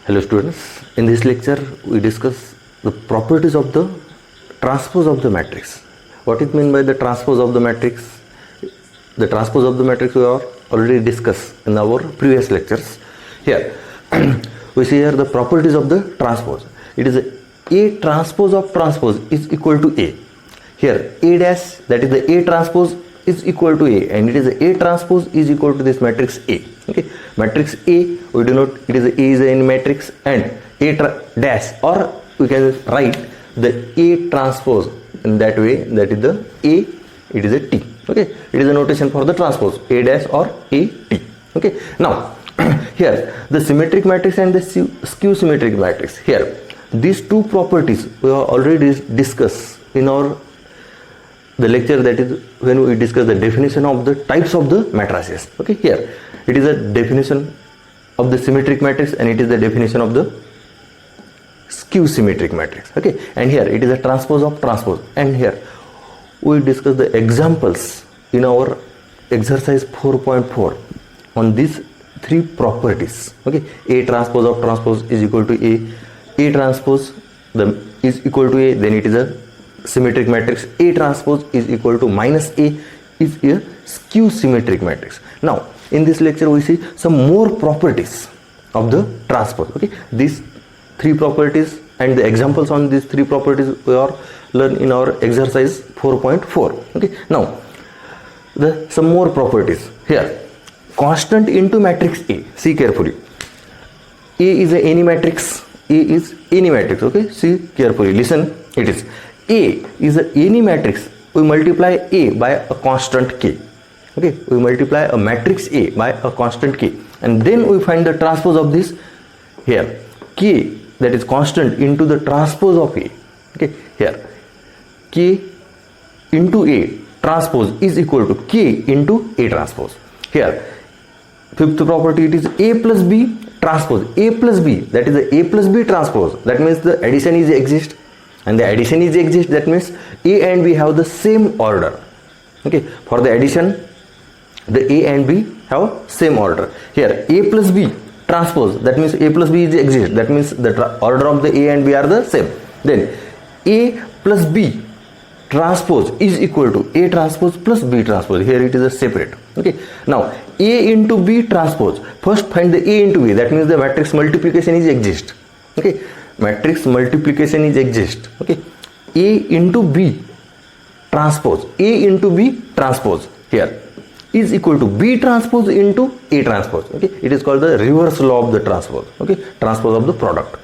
Hello students, in this lecture we discuss the properties of the transpose of the matrix. What it mean by the transpose of the matrix? The transpose of the matrix we have already discussed in our previous lectures. Here we see here the properties of the transpose. It is A transpose of transpose is equal to A. Here A dash, that is the A transpose, is equal to A, and it is A transpose is equal to this matrix A. Okay, matrix A we denote it is A is any matrix, and A dash, or we can write the A transpose in that way, that is the A, it is a T. Okay, it is a notation for the transpose A dash or A T. Okay, now here the symmetric matrix and the skew symmetric matrix. Here these two properties we have already discussed in the lecture, that is when we discuss the definition of the types of the matrices. Okay, here it is a definition of the symmetric matrix and it is the definition of the skew symmetric matrix. Okay, and here it is a transpose of transpose, and here we discuss the examples in our exercise 4.4 on these three properties. Okay, A transpose of transpose is equal to A transpose is equal to A, then it is a symmetric matrix. A transpose is equal to minus A is a skew symmetric matrix. Now in this lecture we see some more properties of the transpose. Okay, these three properties and the examples on these three properties we are learn in our exercise 4.4. okay, now some more properties here. Constant into matrix A. See carefully, A is any matrix. A is any matrix. Okay, see carefully, listen. It is A is any matrix. We multiply A by a constant K. Okay, we multiply a matrix A by a constant K, and then we find the transpose of this. Here K, that is constant, into the transpose of A. Okay, here K into A transpose is equal to K into A transpose. Here fifth property, it is A plus B transpose. A plus B, that is the A plus B transpose. That means the addition is exist, and the addition is exist, that means A and B have the same order. Okay, for the addition the A and B have same order. Here A plus B transpose, that means A plus B is exist, that means the order of the A and B are the same. Then A plus B transpose is equal to A transpose plus B transpose. Here it is a separate. Okay, now A into B transpose, first find the A into B, that means the matrix multiplication is exist. Okay, matrix multiplication is exist. Okay, A into B transpose, A into B transpose here is equal to B transpose into A transpose. Okay, it is called the reverse law of the transpose. Okay, transpose of the product.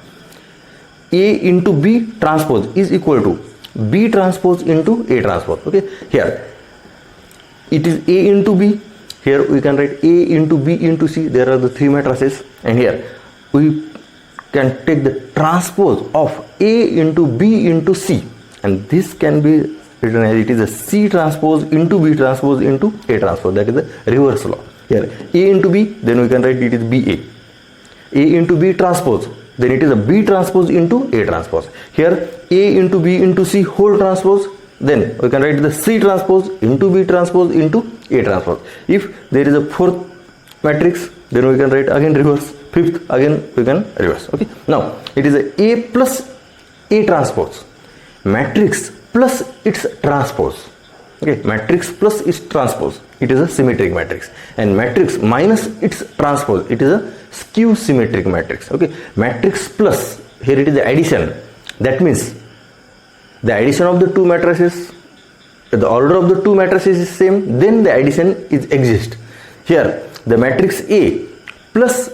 A into B transpose is equal to B transpose into A transpose. Okay, here it is A into B. Here we can write A into B into C. There are the three matrices, and here we can take the transpose of A into B into C, and this can be written as it is a C transpose into B transpose into A transpose. That is the reverse law. Here A into B, then we can write it is BA. A into B transpose, then it is a B transpose into A transpose. Here A into B into C whole transpose, then we can write the C transpose into B transpose into A transpose. If there is a fourth matrix, then we can write again reverse. Fifth, again we can reverse. Okay, now it is A plus A transpose, matrix plus its transpose. Okay, matrix plus its transpose, it is a symmetric matrix, and matrix minus its transpose, it is a skew symmetric matrix. Okay, matrix plus, here it is the addition, that means the addition of the two matrices, the order of the two matrices is same, then the addition is exist. Here the matrix A plus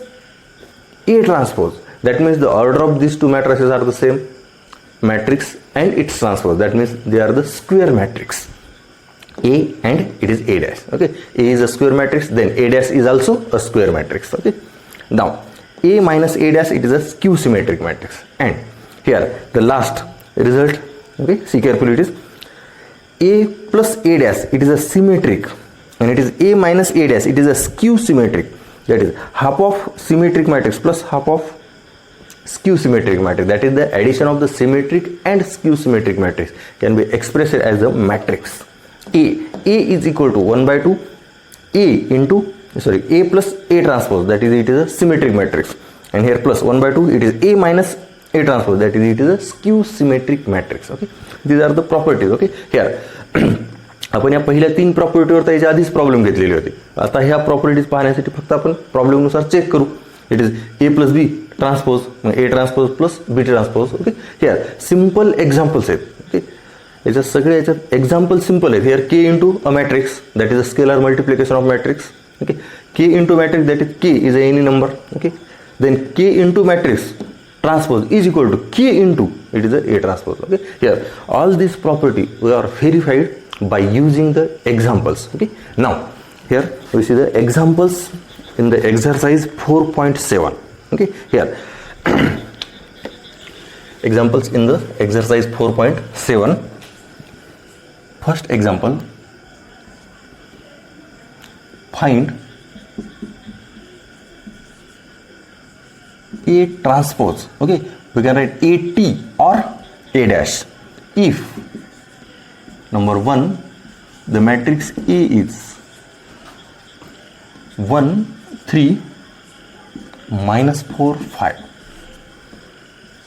A transpose, that means the order of these two matrices are the same, matrix and its transpose, that means they are the square matrix. A and it is A dash. Okay, A is a square matrix, then A dash is also a square matrix. Okay, now A minus A dash, it is a skew symmetric matrix, and here the last result. Okay, see carefully, it is A plus A dash, it is a symmetric, and it is A minus A dash, it is a skew symmetric. That is half of symmetric matrix plus half of skew symmetric matrix. That is the addition of the symmetric and skew symmetric matrix can be expressed as a matrix. A is equal to 1 by 2 A into A plus A transpose, that is it is a symmetric matrix, and here plus 1 by 2, it is A minus A transpose, that is it is a skew-symmetric matrix. Okay, these are the properties. Okay, here आपण या पहिल्या 3 प्रॉपर्टीवर त्याच्या आधीच problem घेतलेली होती. आता ह्या properties पाहण्यासाठी फक्त आपण प्रॉब्लेमनुसार चेक करू. It is A plus B transpose, A transpose plus B transpose. Okay, here simple examples आहेत. ओके, याच्यात सगळे याच्यात एक्झाम्पल सिंपल आहेत. Here K into a matrix, that is a scalar multiplication of matrix. Okay, K into matrix, that is K is any number. Okay, then K into matrix transpose is equal to K into it is a A transpose. Okay, here all these property we are verified by using the examples. Okay, now here we see the examples in the exercise 4.7. Okay, here examples in the exercise 4.7. First example, find A transpose. Okay, we can write AT or A dash if number 1 the matrix A is 1 3 minus 4 5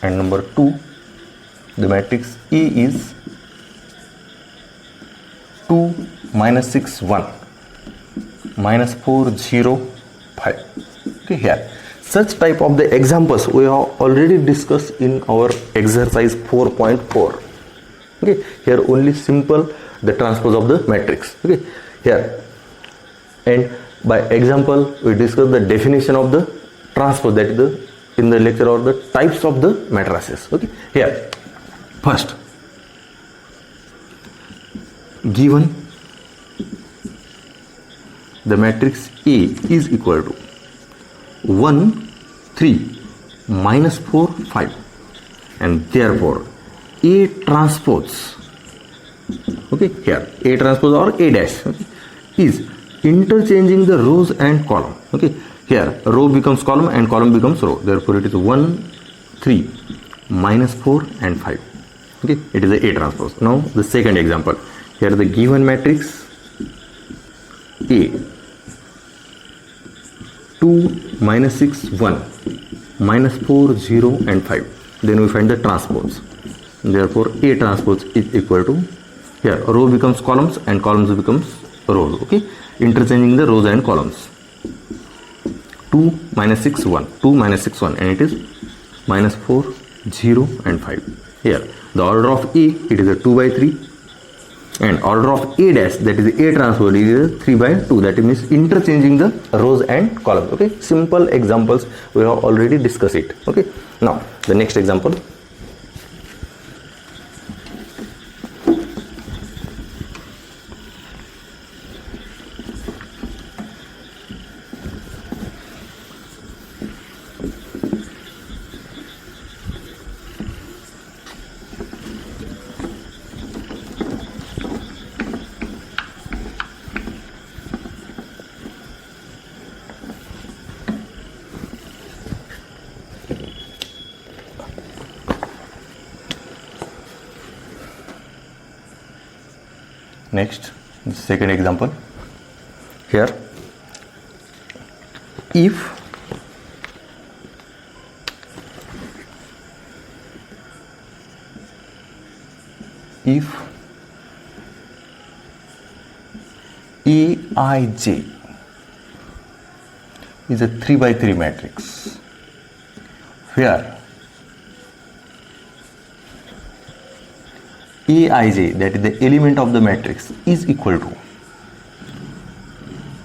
and number 2 the matrix A is 2 minus 6 1 minus 4 0 5. Okay, here such type of the examples we have already discussed in our exercise 4.4. Okay, here only simple the transpose of the matrix. Okay, here and by example we discuss the definition of the transpose, that is the in the lecture or the types of the matrices. Okay, here first given the matrix A is equal to 1 3 minus 4 5 and therefore A transpose, okay, here A transpose or A dash, okay, is interchanging the rows and column. Okay, here row becomes column and column becomes row, therefore it is 1 3 minus 4 and 5. Okay, it is a A transpose. Now the second example, here the given matrix A 2 minus 6 1 minus 4 0 and 5, then we find the transpose, therefore A transpose is equal to, here row becomes columns and columns becomes rows. Okay, interchanging the rows and columns. 2 minus 6 1 2 minus 6 1 and it is minus 4 0 and 5. Here the order of A, it is a 2 by 3 and order of A dash, that is A transpose, is 3 by 2, that means interchanging the rows and columns. Okay, simple examples we have already discussed it. Okay, now the next example, next second example, here if Aij is a 3 by 3 matrix where Aij, that is the element of the matrix, is equal to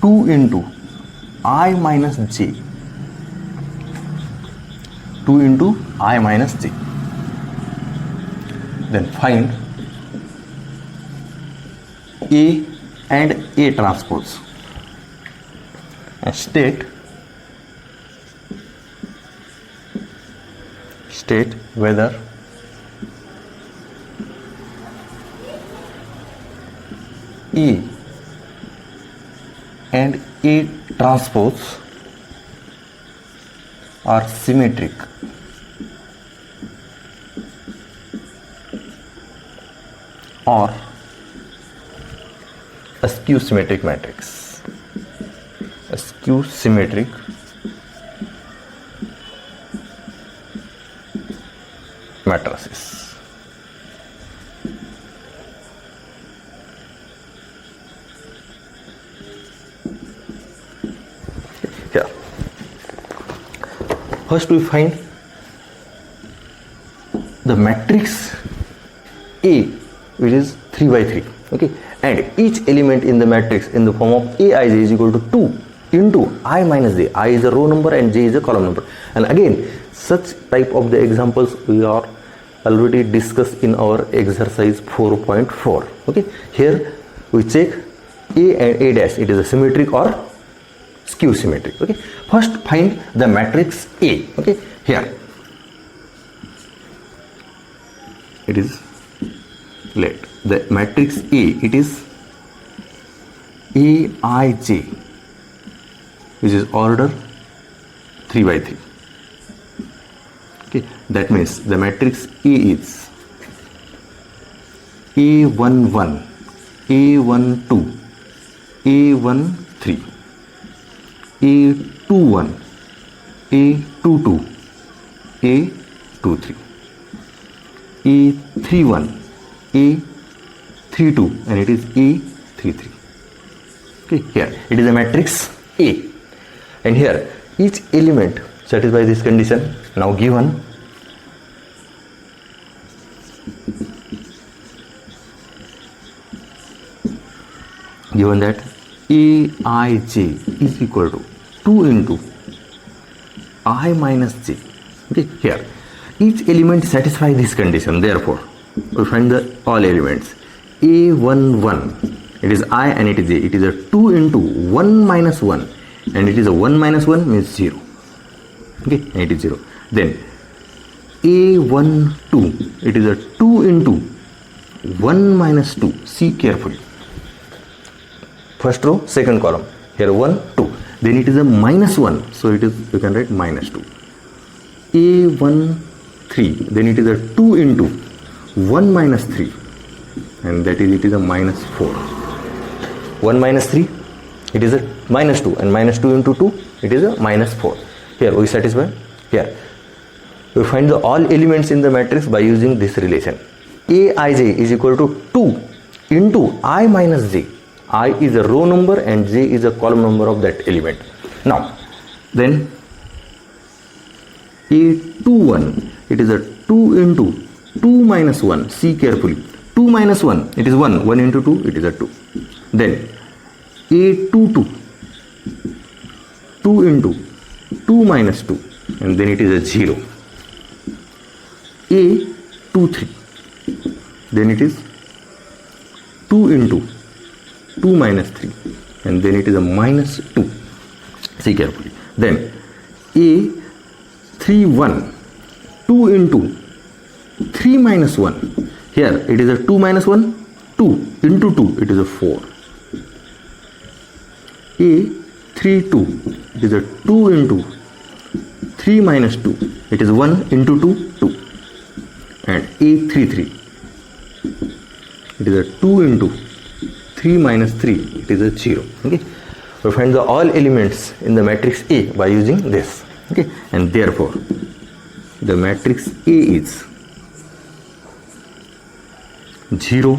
2 into I minus j, 2 into I minus j, then find A and A transpose and state whether A and A transpose are symmetric or a skew-symmetric matrix. A skew-symmetric matrices. Here, first we find the matrix A, which is 3 by 3. Okay, and each element in the matrix in the form of Aij is equal to 2 into I minus j. I is a row number and j is a column number. And again, such type of the examples we are already discussed in our exercise 4.4. Okay, here we check A and A dash, it is a symmetric or skew symmetric. Okay, first find the matrix A. Okay, here it is, let the matrix A, it is Aij, which is order 3 by 3. Okay, that means the matrix A is A11, A12, A13, A21, A22, A23, A31, A32, and it is A33. Okay, here it is a matrix A, and here each element satisfies this condition. Now given that Aij is equal to 2 into I minus j. Okay, here each element satisfies this condition. Therefore, we find the all elements. A11, it is I and it is j. It is a 2 into 1 minus 1, and it is a 1 minus 1 means 0. Okay, and it is 0. Then A12, it is a 2 into 1 minus 2. See carefully. First row, second column. Here 1, 2. Then it is a minus 1. So it is, you can write minus 2. A13. Then it is a 2 into 1 minus 3. And that is, it is a minus 4. 1 minus 3. It is a minus 2. And minus 2 into 2. It is a minus 4. Here we satisfy. Here we find the all elements in the matrix by using this relation. Aij is equal to 2 into I minus j. I is a row number and j is a column number of that element. Now then A21, it is a 2 into 2 minus 1. See carefully. 2 minus 1, it is 1. 1 into 2, it is a 2. Then A22, 2 into 2 minus 2, and then it is a 0. A23, then it is 2 into 2 minus 3, and then it is a minus 2. See carefully. Then A31, 2 into 3 minus 1. Here it is a 2 minus 1, 2 into 2, it is a 4. A32, it is a 2 into 3 minus 2, it is 1 into 2, 2. And A33, it is a 2 into 3 minus 3, it is a 0. Okay, we find the all elements in the matrix A by using this. Okay, and therefore the matrix A is 0,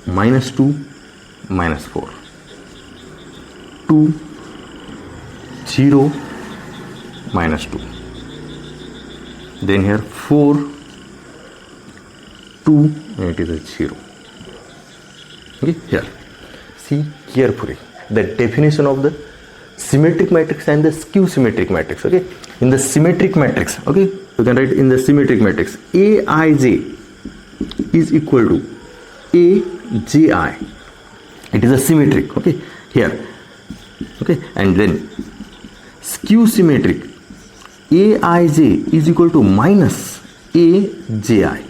minus 2, minus 4, 2, 0, minus 2. Then here 4, 2, and it is a 0. Okay, here see carefully the definition of the symmetric matrix and the skew symmetric matrix. Okay, in the symmetric matrix, okay, you can write in the symmetric matrix Aij is equal to Aji. It is a symmetric. Okay, here. Okay, and then skew symmetric Aij is equal to minus Aji.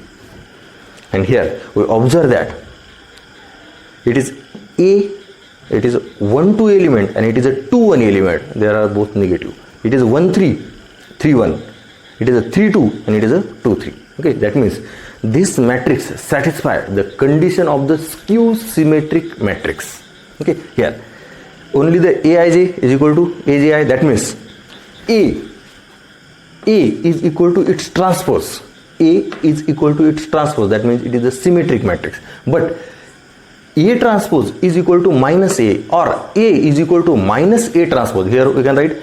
And here we observe that it is A, it is 1 2 element and it is a 2 1 element. They are both negative. It is 1 3 3 1. It is a 3 2 and it is a 2 3. Okay, that means this matrix satisfies the condition of the skew symmetric matrix. Okay, here only the Aij is equal to Aji. That means A A is equal to its transpose. A is equal to its transpose. That means it is a symmetric matrix. But A transpose is equal to minus A, or A is equal to minus A transpose. Here we can write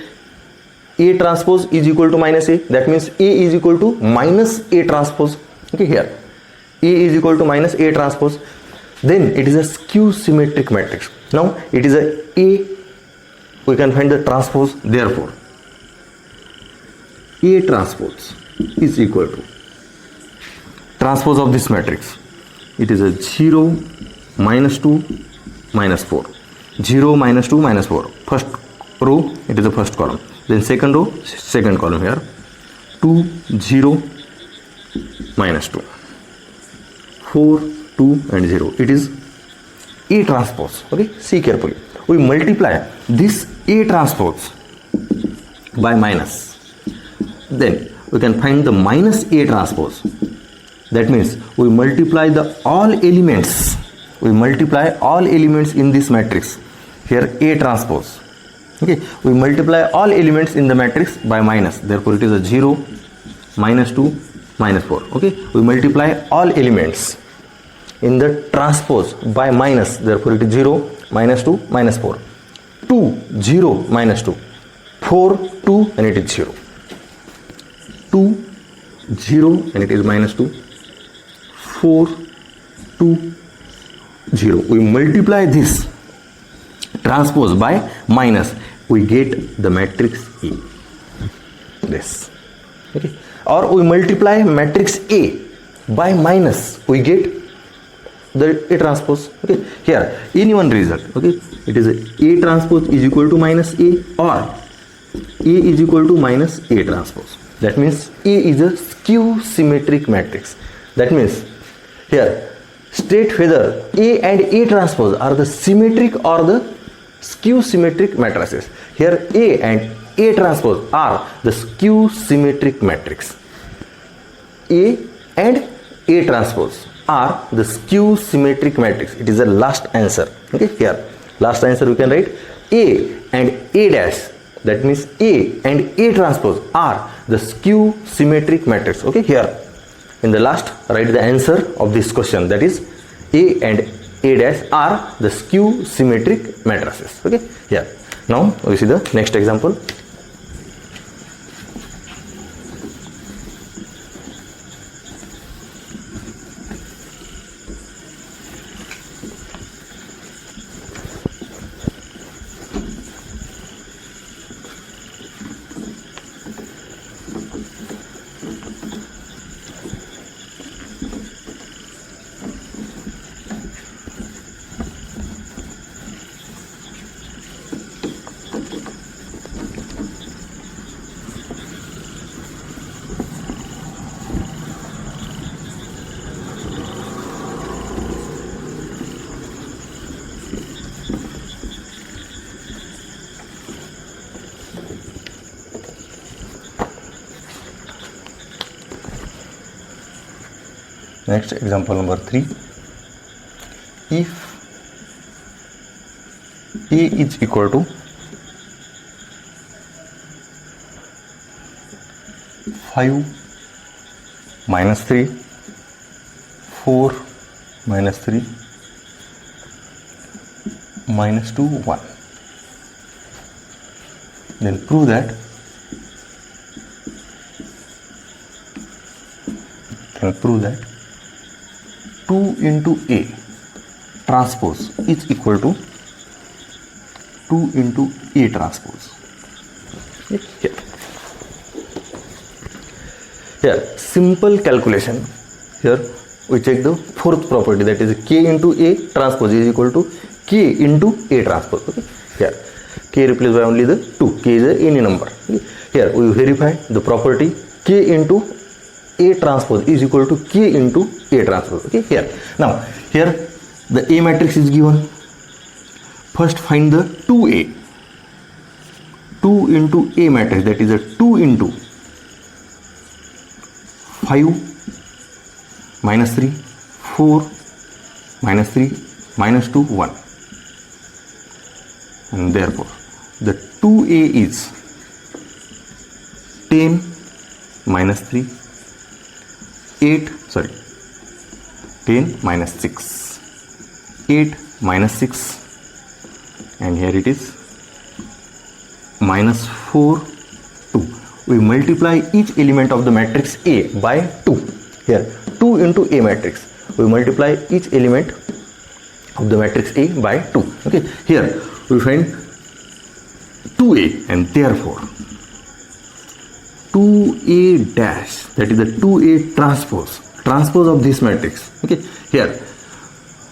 A transpose is equal to minus A. That means A is equal to minus A transpose. Okay, here A is equal to minus A transpose. Then it is a skew-symmetric matrix. Now it is A. We can find the transpose. Therefore, A transpose is equal to transpose of this matrix. It is a 0, minus 2, minus 4. 0, minus 2, minus 4. First row, it is the first column. Then second row, second column here. 2, 0, minus 2. 4, 2 and 0. It is A transpose. Okay, see carefully. We multiply this A transpose by minus. Then we can find the minus A transpose. That means we multiply the all elements. We multiply all elements in this matrix. Here A transpose. Okay, we multiply all elements in the matrix by minus. Therefore, it is a 0, minus 2, minus 4. Okay, we multiply all elements in the transpose by minus. Therefore, it is 0, minus 2, minus 4. 2, 0, minus 2. 4, 2 and it is 0. 2, 0 and it is minus 2. 4, 2, 0. We multiply this transpose by minus. We get the matrix A. This. Okay. Or we multiply matrix A by minus. We get the A transpose. Okay. Here, any one result. Okay. It is A transpose is equal to minus A, or A is equal to minus A transpose. That means A is a skew-symmetric matrix. That means here, state whether A and A transpose are the symmetric or the skew-symmetric matrices. Here A and A transpose are the skew-symmetric matrix. A and A transpose are the skew-symmetric matrix. It is the last answer. Okay, here last answer we can write A and A dash. That means A and A transpose are the skew-symmetric matrix. Okay, here in the last write the answer of this question, that is A and A dash are the skew-symmetric matrices. Okay, here now we see the next example. Next example number 3. If A is equal to 5 minus 3, 4 minus 3, minus 2, 1. Then prove that that 2 into A transpose is equal to 2 into A transpose. Here simple calculation. Here we check the fourth property, that is K into A transpose is equal to K into A transpose. Okay. Here K replaced by only the 2. K is any number. Okay. Here we verify the property K into A transpose is equal to K into A transpose. Okay, here now here the A matrix is given. First find the 2A. 2 into A matrix, that is a 2 into 5 minus 3, 4 minus 3, minus 2, 1. And therefore the 2A is 10 minus 3, 10 minus 6, 8 minus 6, and here it is minus 4, 2. We multiply each element of the matrix A by 2. Here 2 into A matrix. We multiply each element of the matrix A by 2. Okay, here we find 2A, and therefore 2A dash, that is the 2A transpose of this matrix. Okay, here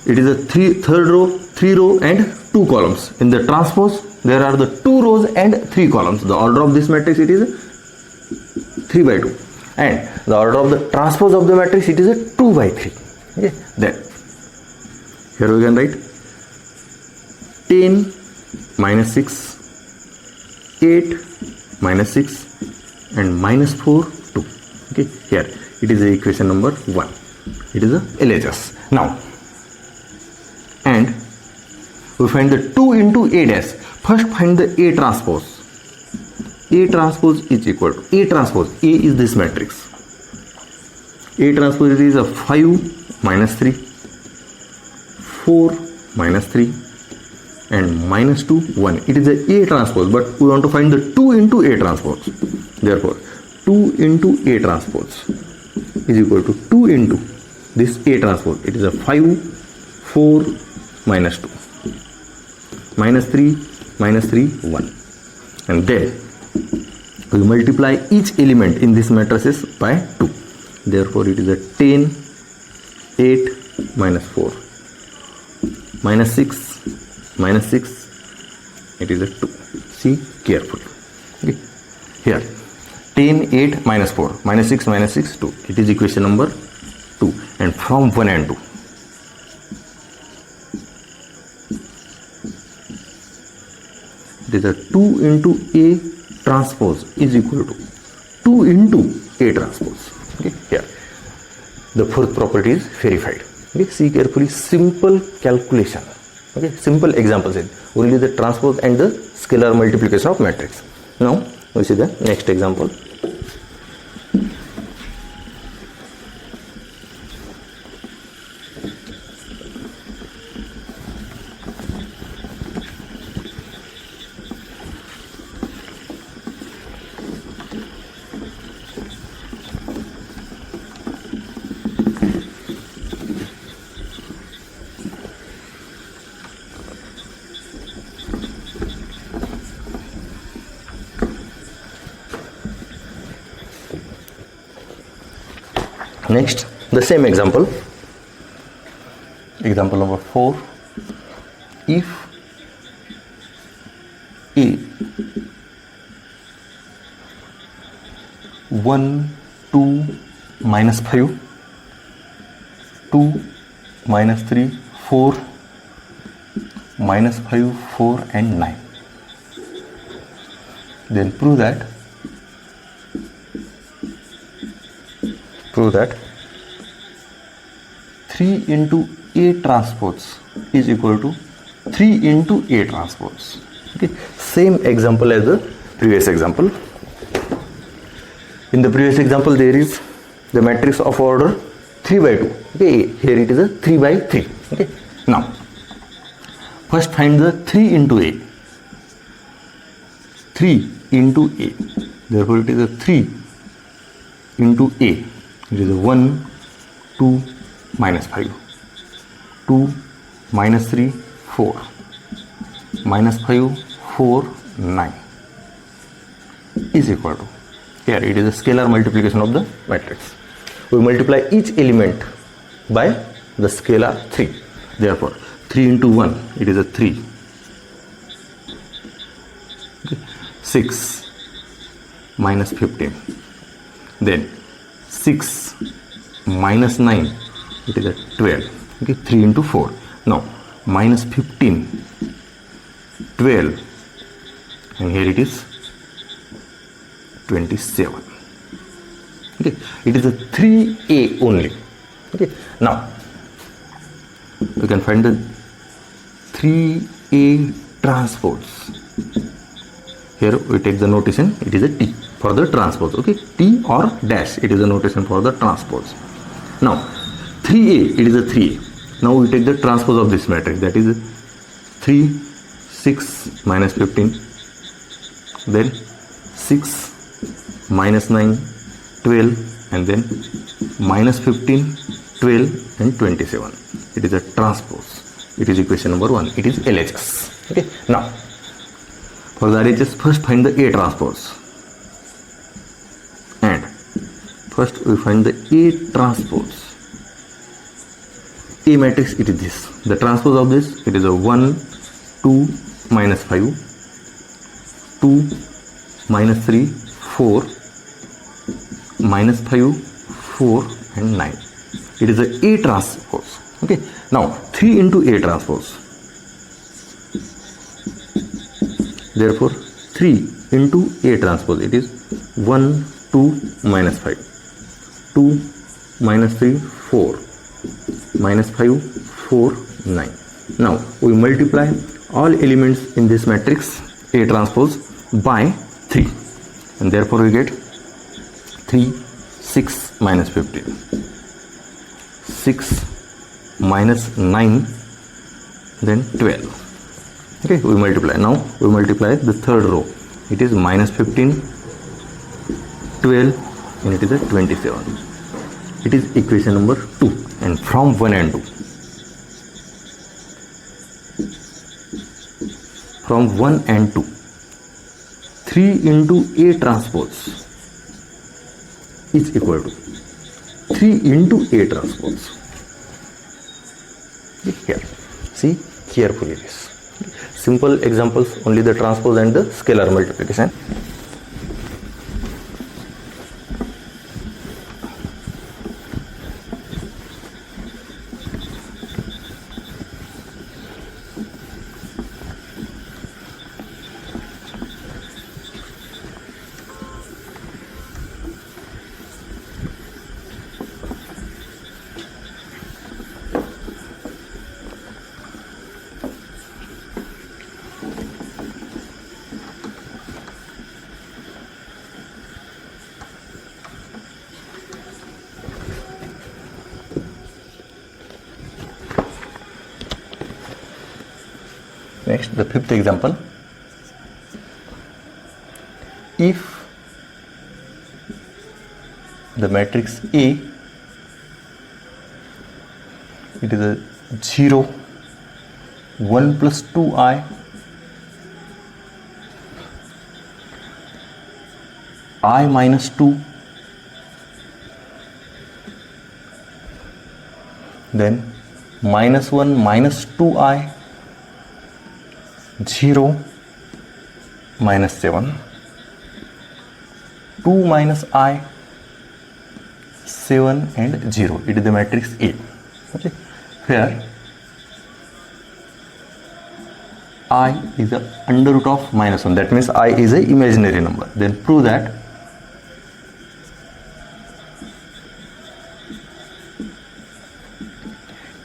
it is a third row, 3 row and 2 columns. In the transpose there are the 2 rows and 3 columns. The order of this matrix, it is 3 by 2, and the order of the transpose of the matrix, it is a 2 by 3. Okay, then here we can write 10 minus 6, 8 minus 6 and minus 4, 2. Okay, here it is the equation number 1. It is a LHS. Now, and we find the 2 into A dash. First find the A transpose. A transpose is equal to A transpose. A is this matrix. A transpose is a 5 minus 3, 4 minus 3 and minus 2, 1. It is a A transpose, but we want to find the 2 into A transpose. Therefore 2 into A transpose is equal to 2 into this A transpose. It is a 5, 4 minus 2, minus 3, 1. And then we multiply each element in this matrices by 2. Therefore it is a 10, 8 minus 4, minus 6, it is a 2. See carefully. Okay. Here 10, 8 minus 4, minus 6, 2. It is equation number 2. And from 1 and 2, it is a 2 into A transpose is equal to 2 into A transpose. Okay, here the fourth property is verified. Okay, see carefully, simple calculation. Okay, simple examples, only the transpose and the scalar multiplication of matrix. Now we see the next example. Next, the same example. Example number 4. If A 1, 2, minus 5, 2, minus 3, 4, minus 5, 4 and 9. Then prove that 3 into A transpose is equal to 3 into A transpose. Okay, same example as the previous example. In the previous example there is the matrix of order 3 by 2. Okay, here it is a 3 by 3. Okay, now first find the 3 into A. 3 into A. Therefore it is a 3 into A. It is a 1, 2, minus 5, 2, minus 3, 4, minus 5, 4, 9 is equal to, here it is a scalar multiplication of the matrix. We multiply each element by the scalar 3. Therefore 3 into 1, it is a 3. Okay. 6 minus 15. Then 6 minus 9, it is a 12. Okay, 3 into 4. Now minus 15, 12, and here it is 27. Okay, it is a 3A only. Okay, now we can find the 3A transpose. Here we take the notation, it is a T. for the transpose. Okay, T or dash, it is a notation for the transpose. Now 3a, it is a 3a. Now we take the transpose of this matrix, that is 3, 6 minus 15, then 6 minus 9, 12, and then minus 15, 12 and 27. It is a transpose. It is equation number 1. It is LHS. Okay. Now for the LHS, first find the A transpose. And first we find the A transpose. A matrix, it is this. The transpose of this, it is a 1, 2, minus 5, 2, minus 3, 4, minus 5, 4 and 9. It is a A transpose. Okay. Now 3 into A transpose. Therefore 3 into A transpose, it is 1, 2, minus 5, 2, minus 3, 4, minus 5, 4, 9. Now we multiply all elements in this matrix A transpose by 3, and therefore we get 3, 6 minus 15, 6 minus 9, then 12. Okay, we multiply. Now we multiply the third row. It is minus 15, 12, and it is a 27. It is equation number 2. And from 1 and 2. From 1 and 2. 3 into A transpose is equal to 3 into A transpose. Here, see carefully this. Simple examples, only the transpose and the scalar multiplication. Next, the fifth example. If the matrix A, it is a 0, 1 plus 2i, I minus 2, then minus 1 minus 2i, 0 minus 7, 2 minus I, 7 and 0. It is the matrix A. Okay. Here I is the under root of minus 1. That means I is an imaginary number. Then prove that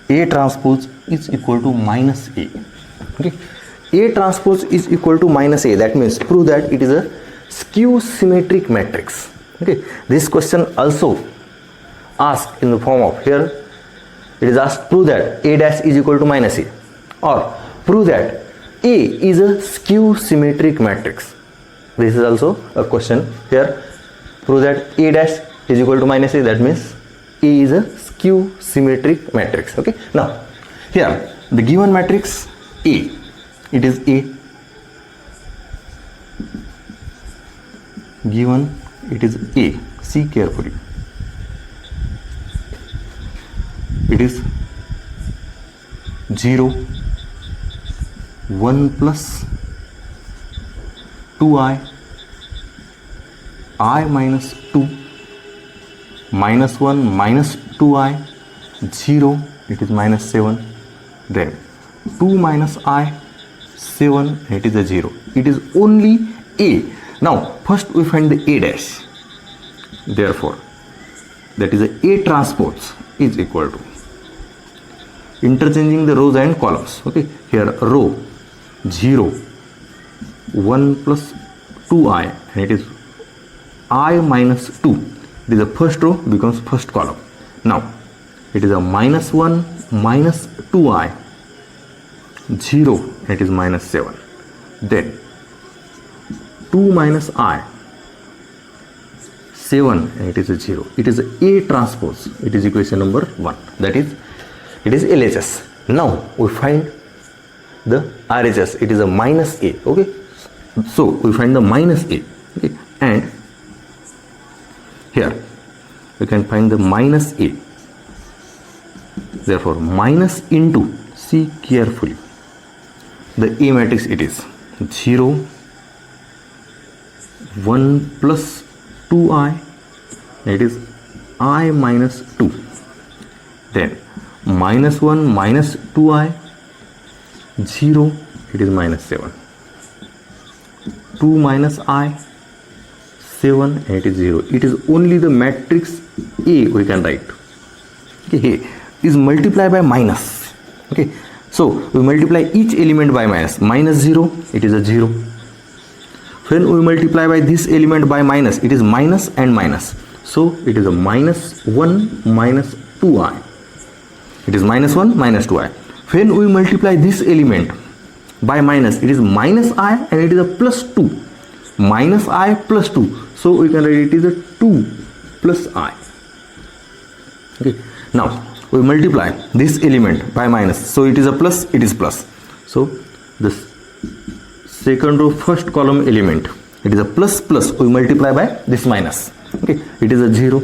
A transpose is equal to minus A. Okay. A transpose is equal to minus A. That means prove that it is a skew-symmetric matrix. Okay. This question also asked in the form of, here it is asked prove that A dash is equal to minus A, or prove that A is a skew-symmetric matrix. This is also a question. Here prove that A dash is equal to minus A. That means A is a skew-symmetric matrix. Okay. Now here the given matrix A, it is A, given it is A. See carefully. It is 0, 1 plus 2i, I minus 2, minus 1 minus 2i, 0, it is minus 7, then 2 minus I, 7, it is a 0. It is only A. Now first we find the A dash. Therefore that is A transpose is equal to, interchanging the rows and columns. Okay. Here row 0, 1 plus 2i, and it is I minus 2. It is the first row becomes first column. Now it is a minus 1 minus 2i 0, and it is minus 7. Then 2 minus I 7, and it is a 0. It is A transpose. It is equation number 1. That is, it is LHS. Now we find the RHS. It is a minus A. Okay, so we find the minus A. Okay, and here we can find the minus A. Therefore minus into, see carefully, the A matrix it is 0 1 plus 2i, it is I minus 2. Then minus 1 minus 2i 0, it is minus 7. 2 minus I 7, and it is 0. It is only the matrix A we can write. Okay, is multiplied by minus. Okay, so we multiply each element by minus. Minus 0, it is a 0. When we multiply by this element by minus, it is minus and minus. So it is a minus 1 minus 2i. It is minus 1 minus 2i. When we multiply this element by minus, it is minus I, and it is a plus 2. Minus I plus 2. So we can write it is a 2 plus I. Okay. Now we multiply this element by minus. So it is a plus, it is plus. So this second row first column element, it is a plus plus, we multiply by this minus. Okay, it is a 0,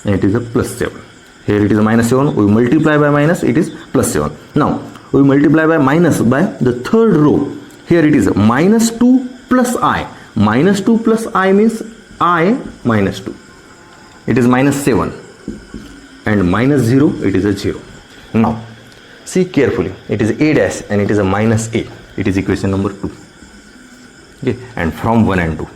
and it is a plus 7. Here it is a minus 7, we multiply by minus, it is plus 7. Now we multiply by minus by the third row. Here it is a minus 2 plus I. Minus 2 plus I means I minus 2. It is minus 7, and minus 0, it is a 0. Now see carefully, it is A dash, and it is a minus A. It is equation number 2. Okay, and from 1 and 2.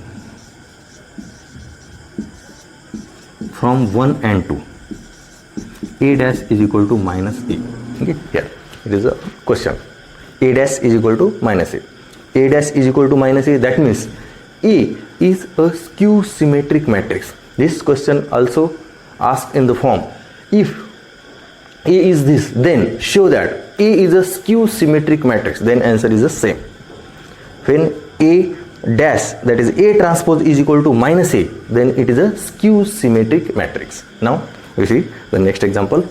From 1 and 2, A dash is equal to minus A. Okay, here it is a question. A dash is equal to minus A. A dash is equal to minus A. That means A is a skew-symmetric matrix. This question also asked in the form, if A is this, then show that A is a skew-symmetric matrix. Then answer is the same. When A dash, that is A transpose, is equal to minus A, then it is a skew-symmetric matrix. Now we see the next example.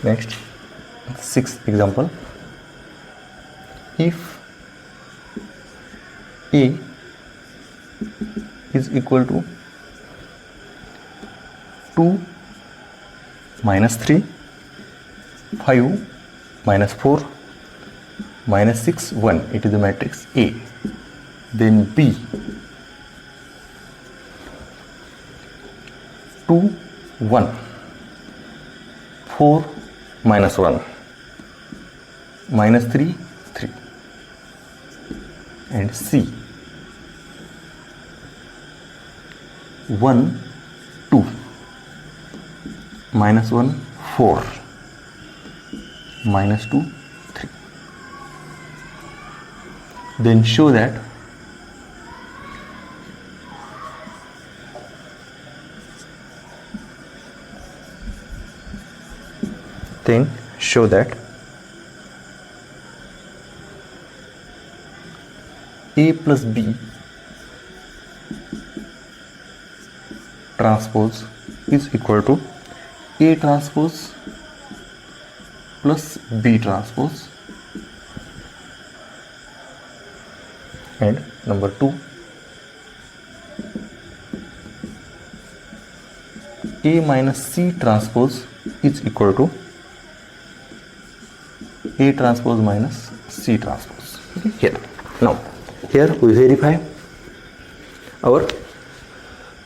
Next, sixth example. If A is equal to 2 minus 3, 5 minus 4 minus 6, 1, it is the matrix A. Then B 2, 1, 4 minus 1 minus 3, 3, and C 1, 2 minus 1, 4 minus 2, 3. Then show that A plus B transpose is equal to A transpose plus B transpose, and number 2, A minus C transpose is equal to A transpose minus C transpose. Okay, here. Now, here we verify our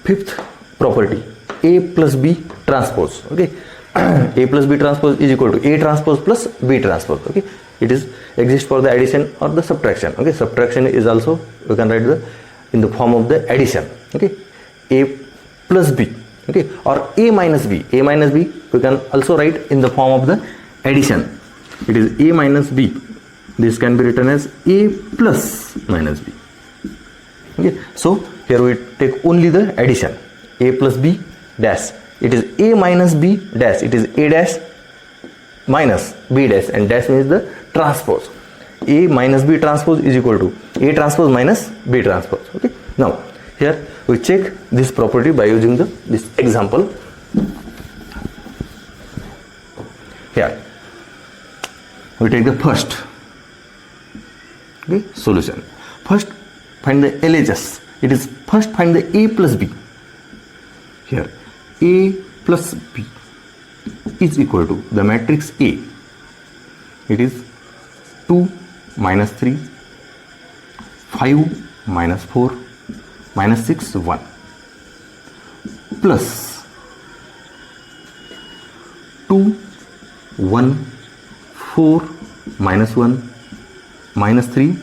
fifth property, A plus B transpose. Okay, A plus B transpose is equal to A transpose plus B transpose. Okay, it is exists for the addition or the subtraction. Okay, subtraction is also, we can write in the form of the addition. Okay, A plus B. Okay, or A minus B. A minus B we can also write in the form of the addition. It is A minus B. This can be written as A plus minus B. Okay, so here we take only the addition, A plus B dash. It is A minus B dash. It is A dash minus B dash, and dash means the transpose. A minus B transpose is equal to A transpose minus B transpose. Okay. Now here we check this property by using this example. Here we take the first solution. First find the LHS. It is first find the A plus B. Here A plus B is equal to the matrix A. It is 2 minus 3, 5 minus 4, minus 6, 1, plus 2, 1, 4, minus 1, minus 3,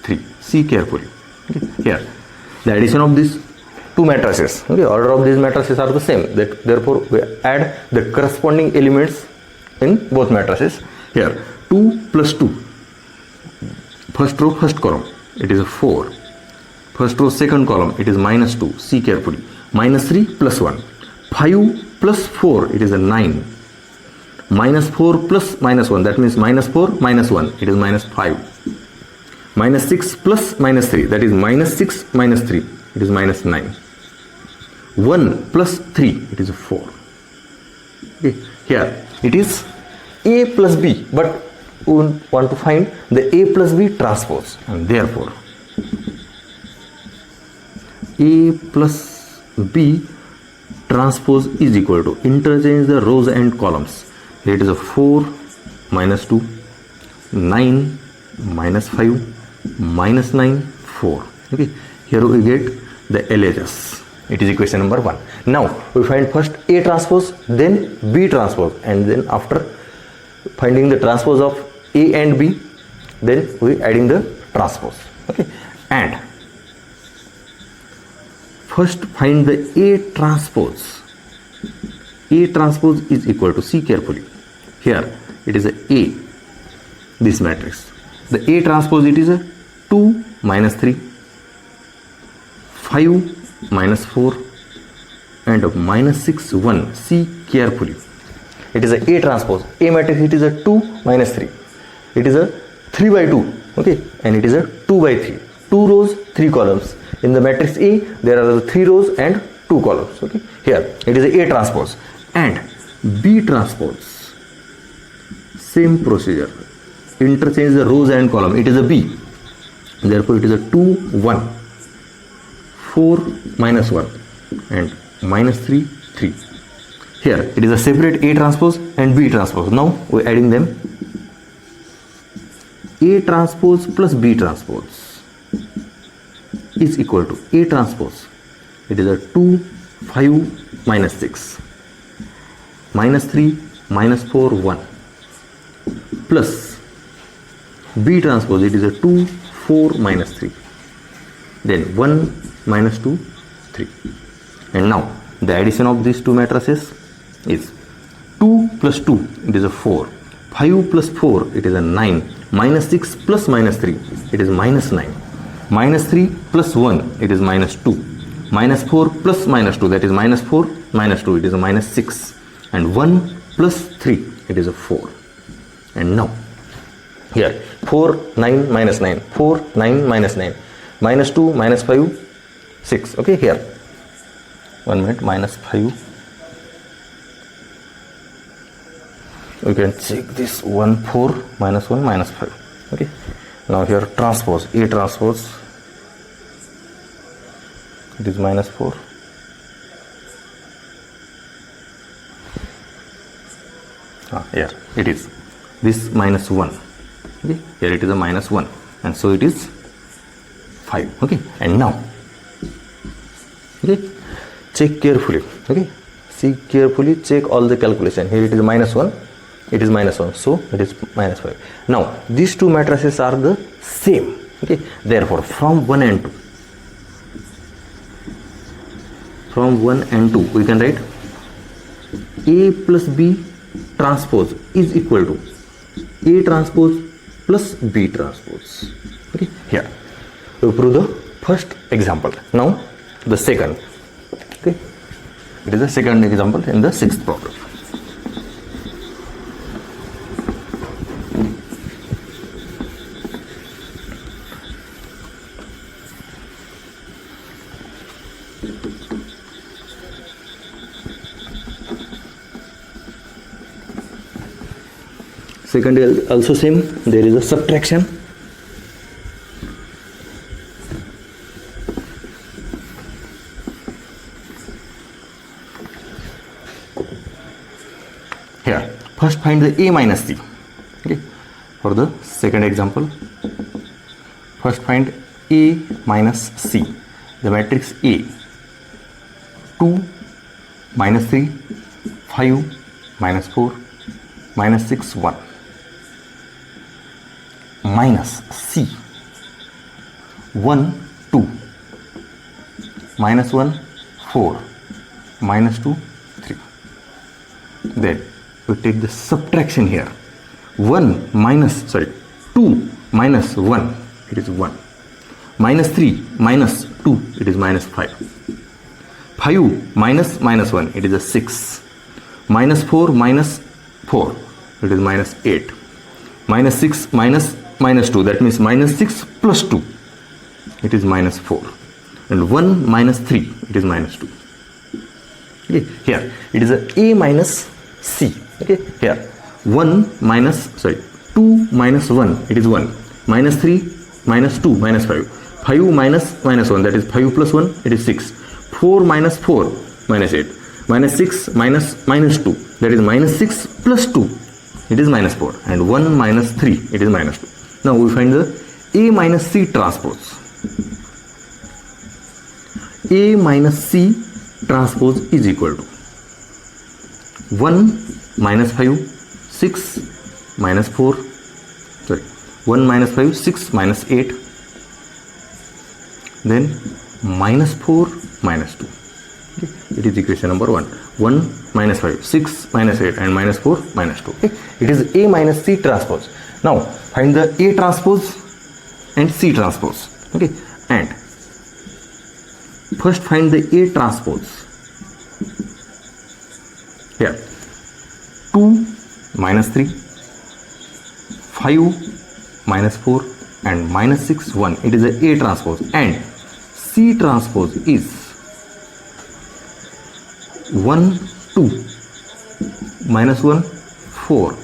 3. See carefully. Okay. Here the addition of these two matrices, okay, order of these matrices are the same, that therefore we add the corresponding elements in both matrices. Here 2 plus 2, first row first column, it is a 4, first row second column, it is minus 2, see carefully, minus 3 plus 1, 5 plus 4, it is a 9, minus 4 plus minus 1, that means minus 4 minus 1, it is minus 5, minus 6 plus minus 3, that is minus 6 minus 3, it is minus 9, 1 plus 3, it is a 4. Okay. Here it is A plus B, but we want to find the A plus B transpose, and therefore A plus B transpose is equal to, interchange the rows and columns. Here it is a 4 minus 2, 9 minus 5, minus 9, 4. Okay, here we get the LHS. It is equation number 1. Now we find first A transpose, then B transpose, and then after finding the transpose of A and B, then we adding the transpose. Okay, and first find the A transpose. A transpose is equal to, see carefully, here it is A, this matrix. The A transpose, it is a 2 minus 3, 5 minus 4, and minus 6, 1. See carefully, it is a A transpose. A matrix, it is a 2 minus 3, it is a 3 by 2, okay, and it is a 2 by 3, 2 rows 3 columns. In the matrix A there are the 3 rows and 2 columns. Okay, here it is a A transpose. And B transpose, same procedure, interchange the rows and column. It is a B, therefore it is a 2, 1, 4 minus 1, and minus 3, 3. Here it is a separate A transpose and B transpose. Now we are adding them. A transpose plus B transpose is equal to A transpose. It is a 2, 5 minus 6, minus 3, minus 4, 1, plus B transpose. It is a 2, 4 minus 3, then 1 minus 2, 3. And now the addition of these two matrices is 2 plus 2, it is a 4, 5 plus 4, it is a 9, minus 6 plus minus 3, it is minus 9, minus 3 plus 1, it is minus 2, minus 4 plus minus 2, that is minus 4 minus 2, it is a minus 6, and 1 plus 3, it is a 4. And now here 4, 9, minus 9, 4, 9, minus 9, minus 2, minus 5, 6. Okay, here 1 minute, minus 5, we can check this, 1, 4, minus 1, minus 5. Okay, now here transpose, A transpose, it is minus 4, here it is this minus 1. Okay, here it is a minus 1, and so it is 5. Okay, and now, okay, check carefully. Okay, see carefully, check all the calculation. Here it is -1, it is -1, so it is -5. Now these two matrices are the same. Okay, therefore from 1 and 2, we can write A plus B transpose is equal to A transpose plus B transpose. Okay, here we prove the first example. Now the second. Okay, it is the second example in the sixth problem. Second is also same. There is a subtraction. Here, first find the A minus C. Okay, for the second example, first find A minus C. The matrix A: 2, -3, 5, -4, -6, 1. Minus C: 1, 2, -1, 4, -2, 3. Then we take the subtraction here. 2 minus 1, it is 1. -3 minus 2, it is -5. 5 minus -1, it is a 6. -4 minus 4, it is -8. -6 minus -2, that means -6 plus 2, it is -4. And 1 minus 3, it is -2. Okay, here it is a minus C. Okay, here 2 minus 1, it is 1. -3 minus 2, -5. 5 minus -1, that is 5 plus 1, it is 6. 4 minus 4, -8. -6 minus -2, that is -6 plus 2, it is -4. And 1 minus 3, it is -2. Now we find the A minus C transpose. A minus C transpose is equal to 1 minus 5, 6 minus 4, 1 minus 5, 6 minus 8, then -4 minus 2. Okay. It is equation number 1. 1 minus 5, 6 minus 8, and -4 minus 2. Okay. It is A minus C transpose. Now find the A transpose and C transpose. Okay, and first find the A transpose. Here 2 minus 3, 5 minus 4, and -6, 1. It is a A transpose. And C transpose is 1, 2, -1, 4,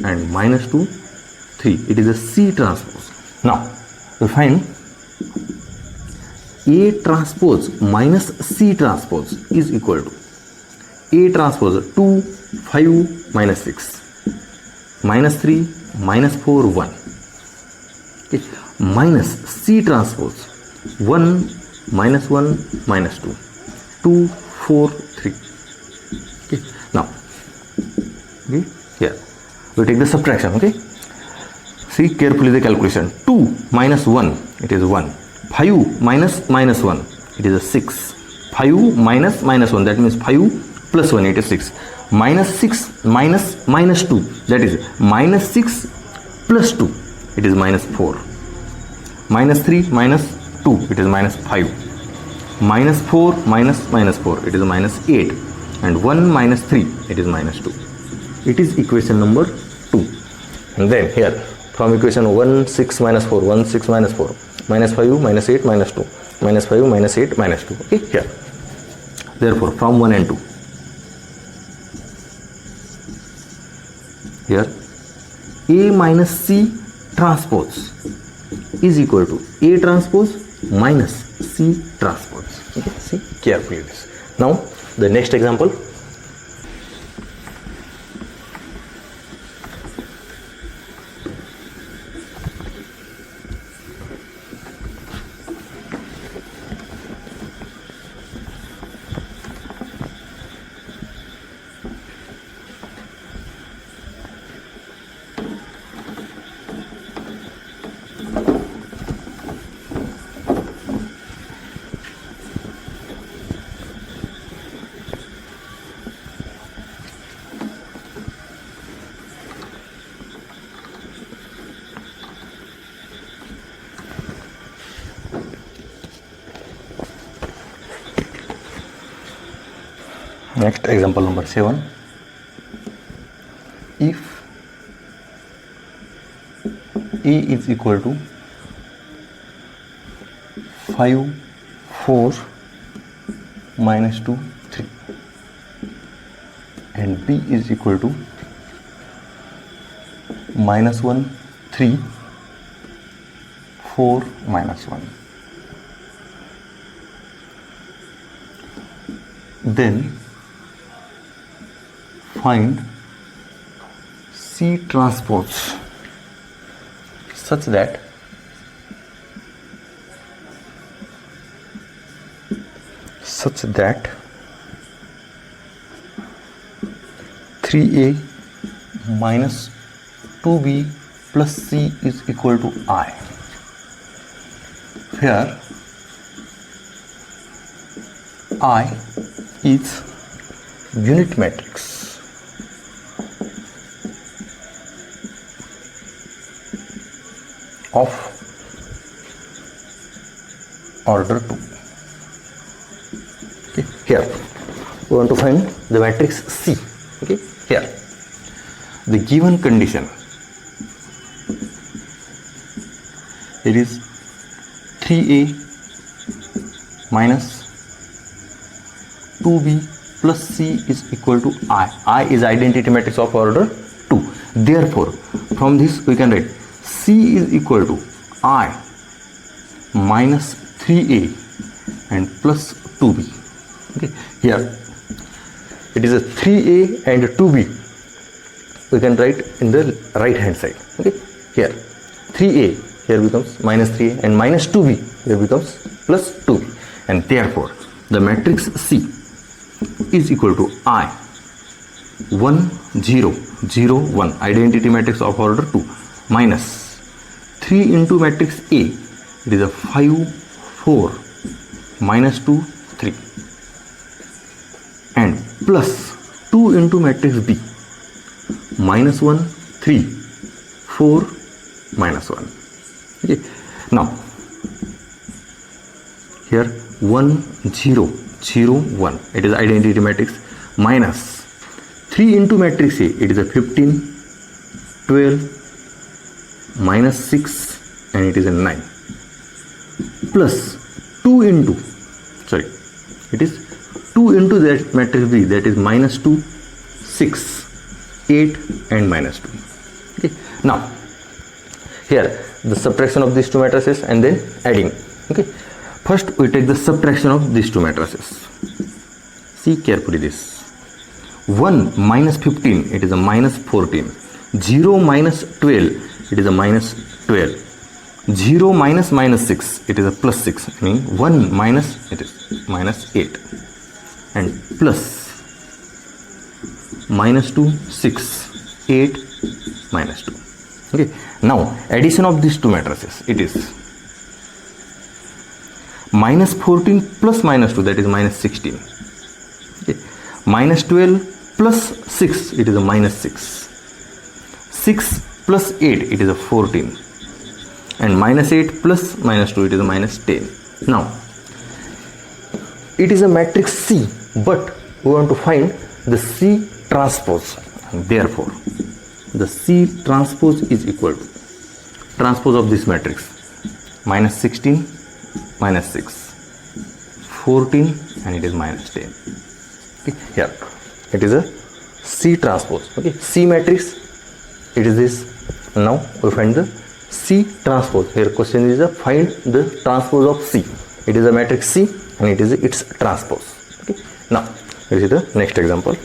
and -2, 3. It is a C transpose. Now we find A transpose minus C transpose is equal to A transpose 2, 5, -6, -3, -4, 1. Okay. Minus C transpose 1, -1, -2, 2, 4, 3. Okay. Now, okay, here we take the subtraction. Okay, see carefully the calculation. 2 minus 1, it is 1. 5 minus -1, it is a 6. 5 minus -1, that means 5 plus 1, it is 6. -6 minus -2, that is -6 plus 2, it is -4. -3 minus 2, it is -5. -4 minus -4, it is -8. And 1 minus 3, it is -2. It is equation number 2. And then here from equation 1, 6 minus 4, 1, 6 minus 4, -5, -8, -2, -5, -8, -2. Okay, here. Therefore, from 1 and 2, here A minus C transpose is equal to A transpose minus C transpose. Okay, see carefully this. Now the next example. Next, example number 7. If A is equal to 5, 4, minus 2, 3, and B is equal to minus 1, 3, 4, minus 1, then find C transpose such that (3a minus 2b plus c is equal to I), where I is unit matrix of order 2. Okay, here we want to find the matrix C. Okay, here the given condition, it is 3a minus 2b plus c is equal to I. I is identity matrix of order 2. Therefore, from this we can write C is equal to I minus 3a and plus 2b. Okay, here it is a 3a and 2b. We can write in the right hand side. Okay, here 3a here becomes minus 3a and minus 2b here becomes plus 2b, and therefore the matrix C is equal to I 1 0 0 1 identity matrix of order 2 minus 3 into matrix A, it is a 5 4 minus 2 3, and plus 2 into matrix B, minus 1 3 4 minus 1. Okay, now here 1 0 0 1, it is identity matrix, minus 3 into matrix A, it is a 15 12 minus 6 and it is a 9, plus 2 into, it is 2 into that matrix B, that is minus 2 6 8 and minus 2. Okay, now here the subtraction of these two matrices and then adding. Okay, first we take the subtraction of these two matrices. See carefully this. 1 minus 15, it is a minus 14. 0 minus 12, it is a minus 12. 0 minus minus 6, it is a plus 6. Meaning 1 minus, it is minus 8. And plus minus 2 6 8 minus 2. Okay, now addition of these two matrices, it is minus 14 plus minus 2, that is minus 16. Okay, minus 12 plus 6, it is a minus 6. 6 plus 8, it is a 14, and minus 8 plus minus 2, it is a minus 10. Now it is a matrix C, but we want to find the C transpose, and therefore the C transpose is equal to transpose of this matrix, minus 16 minus 6 14 and it is minus 10. Okay, here it is a C transpose. Okay, C matrix, it is this. Now we find the C transpose. Here question is find the transpose of C. It is a matrix C and it is its transpose. Okay, now this is the next example.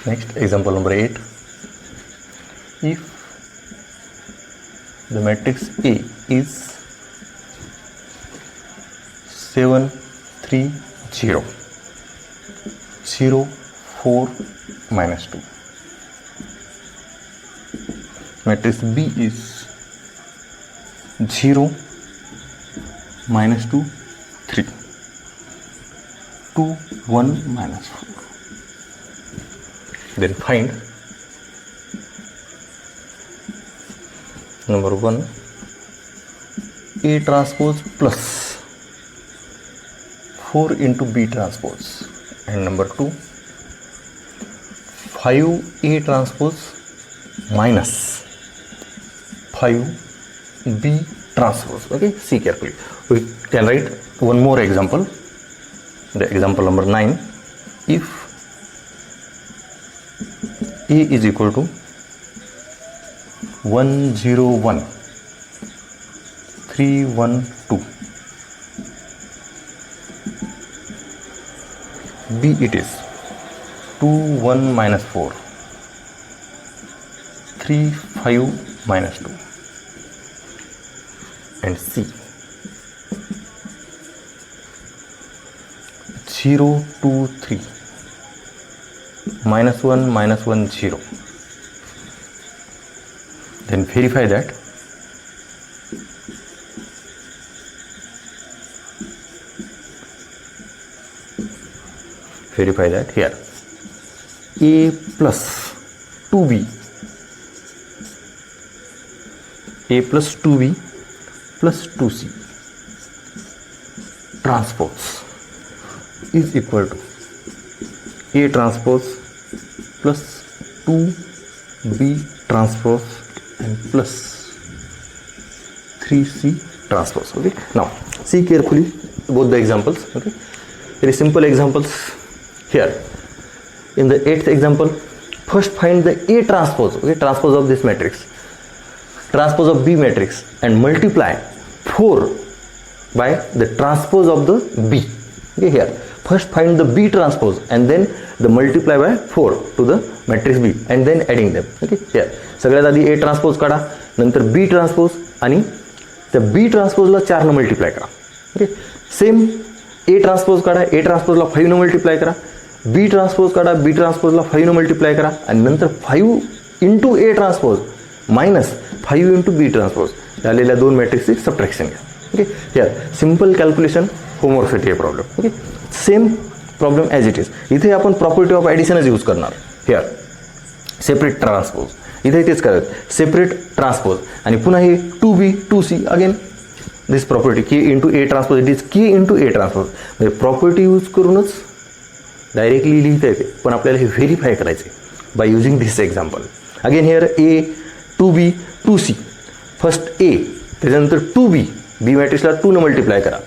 Next, example number 8. If the matrix A is 7 3 0 0 4 minus 2, matrix B is 0 minus 2 3 2 1 minus 4, then find number 1 A transpose plus 4 into B transpose, and number 2 5 A transpose minus 5 B transpose. Okay, see carefully. We can write one more example. The example number 9. If A is equal to 1 0 1 3 1 2, B it is 2 1 minus 4 3 5 minus 2, and C 0 2 3 minus 1 0. Then verify that. Verify that here. A plus 2B, A plus 2B plus 2C transpose is equal to A transpose plus 2B transpose and plus 3C transpose. Okay, now see carefully both the examples. Okay, very simple examples here. In the 8th example, first find the A transpose, okay, transpose of this matrix, transpose of B matrix, and multiply 4 by the transpose of the B. Okay, here first find the B transpose and then the multiply by 4 to the matrix B and then adding them. Okay, here सगळ्यात आधी A transpose काढा, नंतर B transpose आणि त्या B transpose ला 4 ने multiply करा. Okay, same A transpose काढा, A transpose ला 5 ने मल्टिप्लाय करा, B transpose काढा, B transpose ला 5 ने मल्टिप्लाय करा आणि नंतर 5 into A transpose minus 5 into B transpose झालेल्या दोन मॅट्रिक्सची सबट्रॅक्शन घ्या. ओके, हियर सिंपल कॅल्क्युलेशन होमवर्कसाठी आहे problem. Okay, same problem as it is. इथे आपण प्रॉपर्टी ऑफ ॲडिशनच यूज करणार. हियर सेपरेट ट्रान्सपोज, इथे तेच करायचं, सेपरेट ट्रान्सपोज आणि पुन्हा हे 2B 2C again this property K into A transpose, it is K into A transpose. म्हणजे प्रॉपर्टी यूज करूनच डायरेक्टली लिहिता येते, पण आपल्याला हे व्हेरीफाय करायचे by using this example. Again here A 2B 2C, first A त्याच्यानंतर 2B, B मॅट्रिक्सला 2 ने multiply करा,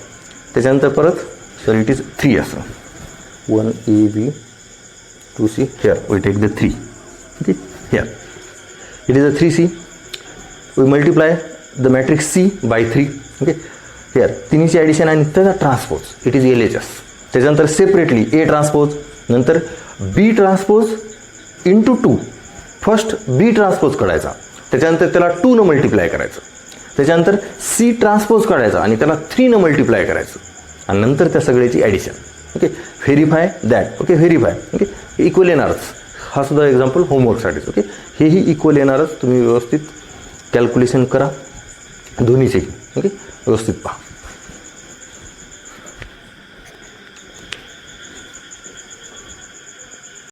त्याच्यानंतर परत सर इट इज 3 असं 1AB 2C. Here we take the 3. Okay, here it is a 3C, we multiply the matrix C by 3. Okay, here तिन्हीची addition आणि त्याचा transpose it is LHS. त्याच्यानंतर separately A transpose, नंतर B transpose into 2, first B transpose काढायचा, त्याच्यानंतर त्याला 2 ने multiply करायचं, त्याच्यानंतर C ट्रान्सपोज काढायचा आणि त्याला 3 ने मल्टिप्लाय करायचं आणि नंतर त्या सगळ्याची addition. Okay, verify that. Okay, verify. Okay, equal येणारच, हा सुद्धा एक्झाम्पल होमवर्कसाठीच. ओके, हेही इक्वल येणारच, तुम्ही व्यवस्थित कॅल्क्युलेशन करा दोन्हीचेही. ओके, व्यवस्थित पहा.